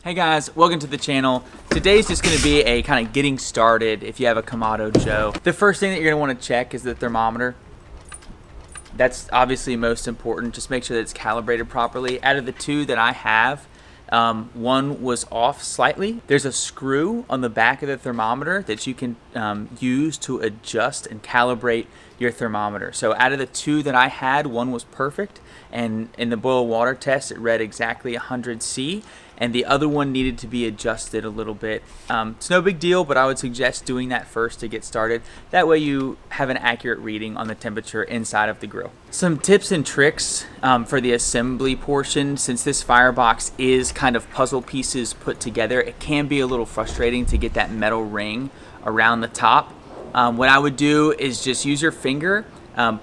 Hey guys, welcome to the channel. Today's just going to be a kind of getting started if you have a Kamado Joe. The first thing that you're going to want to check is the thermometer. That's obviously most important. Just make sure that it's calibrated properly. Out of the two that I have, one was off slightly. There's a screw on the back of the thermometer that you can use to adjust and calibrate your thermometer. So out of the two that I had, one was perfect, and in the boil water test it read exactly 100 C, and the other one needed to be adjusted a little bit. It's no big deal, but I would suggest doing that first to get started. That way you have an accurate reading on the temperature inside of the grill. Some tips and tricks for the assembly portion. Since this firebox is kind of puzzle pieces put together, it can be a little frustrating to get that metal ring around the top. What I would do is just use your finger,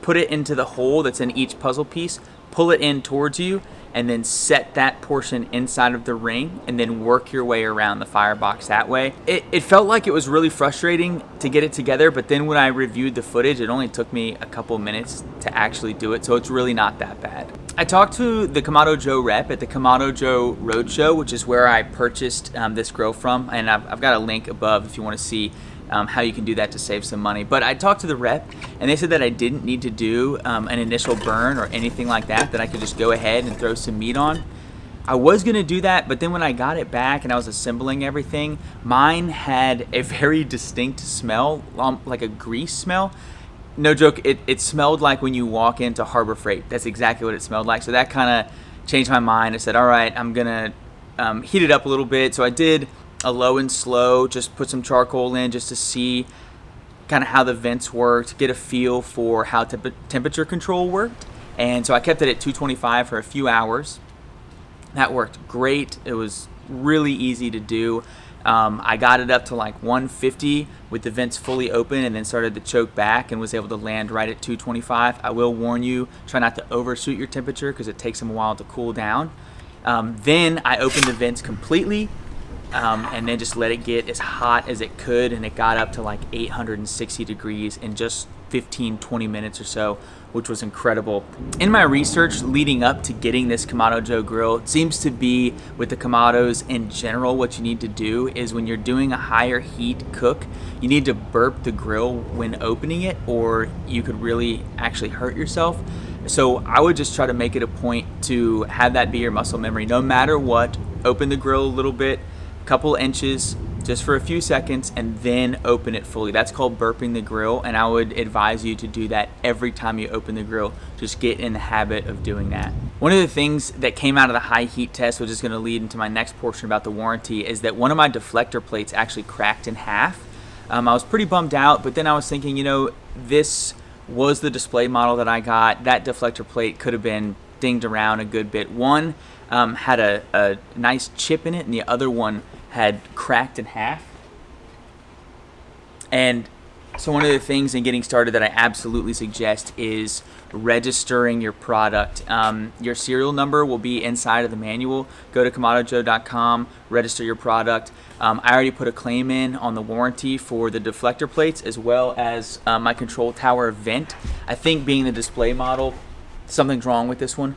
put it into the hole that's in each puzzle piece, pull it in towards you, and then set that portion inside of the ring and then work your way around the firebox that way. It felt like it was really frustrating to get it together, but then when I reviewed the footage, it only took me a couple minutes to actually do it, so it's really not that bad. I talked to the Kamado Joe rep at the Kamado Joe Roadshow, which is where I purchased this grill from, and I've got a link above if you want to see how you can do that to save some money. But I talked to the rep and they said that I didn't need to do an initial burn or anything like that, that I could just go ahead and throw some meat on. I was gonna do that, but then when I got it back and I was assembling everything, mine had a very distinct smell, like a grease smell. No joke, it smelled like when you walk into Harbor Freight. That's exactly what it smelled like. So that kind of changed my mind. I said, all right, I'm gonna heat it up a little bit. So I did a low and slow, just put some charcoal in just to see kind of how the vents worked, get a feel for how temperature control worked. And so I kept it at 225 for a few hours. That worked great. It was really easy to do. I got it up to like 150 with the vents fully open and then started to choke back and was able to land right at 225. I will warn you, try not to overshoot your temperature because it takes them a while to cool down. Then I opened the vents completely, and then just let it get as hot as it could, and it got up to like 860 degrees in just 15-20 minutes or so, which was incredible. In my research leading up to getting this Kamado Joe grill, it seems to be with the Kamados in general, what you need to do is when you're doing a higher heat cook, you need to burp the grill when opening it, or you could really actually hurt yourself. So I would just try to make it a point to have that be your muscle memory. No matter what, open the grill a little bit, couple inches, just for a few seconds, and then open it fully. That's called burping the grill, and I would advise you to do that every time you open the grill. Just get in the habit of doing that. One of the things that came out of the high heat test, which is going to lead into my next portion about the warranty, is that one of my deflector plates actually cracked in half. I was pretty bummed out, but then I was thinking, you know, this was the display model that I got. That deflector plate could have been dinged around a good bit. One had a nice chip in it, and the other one had cracked in half. And so one of the things in getting started that I absolutely suggest is registering your product. Your serial number will be inside of the manual. Go to kamadojoe.com, register your product. I already put a claim in on the warranty for the deflector plates as well as my control tower vent. I think being the display model, something's wrong with this one.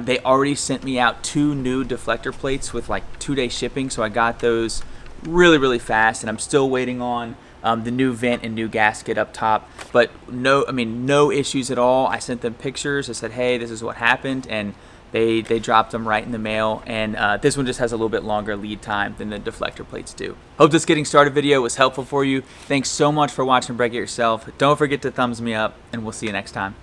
They already sent me out 2 new deflector plates with like 2-day shipping, so I got those really fast, and I'm still waiting on the new vent and new gasket up top. But no issues at all. I sent them pictures. I said, hey, this is what happened, and they dropped them right in the mail. And this one just has a little bit longer lead time than the deflector plates do. Hope this getting started video was helpful for you. Thanks so much for watching Break It Yourself. Don't forget to thumbs me up, and we'll see you next time.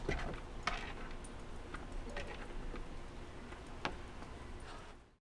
Yeah.